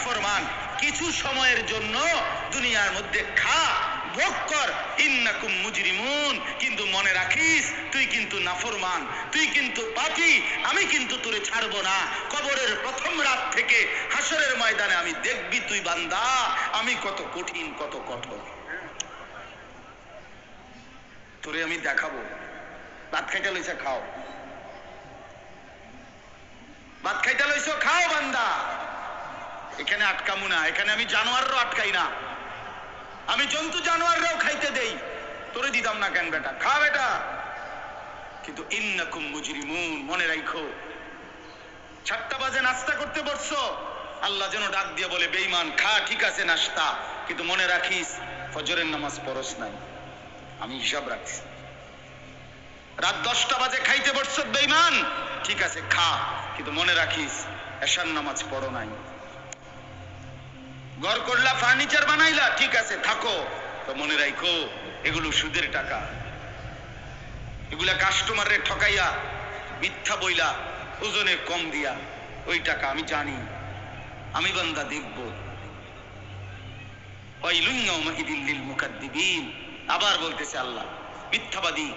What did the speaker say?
নাফরমান, কিছু সময়ের জন্য দুনিয়ার মধ্যে খা, ভোগ কর, ইন্নাকুম মুজরিমুন, কিন্তু মনে রাখিস তুই কিন্তু নাফরমান, তুই কিন্তু পাপী, আমি কিন্তু তোরে ছাড়বো না। কবরের প্রথম রাত থেকে হাসরের ময়দানে আমি দেখবি তুই বান্দা আমি কত কঠিন, কত কঠোর, তোরে আমি দেখাবো। ভাত খাইতে লইছে খাও, ভাত খাইতে লইছো খাও বান্দা, এখানে আটকামু না, এখানে আমি জানোয়ারও আটকাই না, আমি জন্তু জানোয়াররাও খাইতে দেই, তোরে দিতাম না কেন বেটা, খা বেটা। কিন্তু ইন্নাকুম মুজরিমুন, মনে রাখো 7টা বাজে নাস্তা করতে বসছো, আল্লাহ যেন ডাক দিয়ে বলে বেঈমান খা, ঠিক আছে নাস্তা, কিন্তু মনে রাখিস ফজরের নামাজ পড়স নাই, আমি হিসাব রাখছি। রাত 10টা বাজে খাইতে বসছো বেঈমান, ঠিক আছে খা, কিন্তু মনে রাখিস এশার নামাজ পড়ো নাই। ঘর করলা, ফার্নিচার বানাইলা, ঠিক আছে থাকো, তো মনে রাখো এগুলো সুদের টাকা, এগুলা কাস্টমারে ঠকাইয়া মিথ্যা বইলা ওজনে কম দিয়া ওই টাকা আমি জানি, আমি বান্দা দেখব। ওয়াইলুন ইয়াউমাইযিল লিল মুকাদ্দিবিন, আবার বলতেছে আল্লাহ মিথ্যাবাদী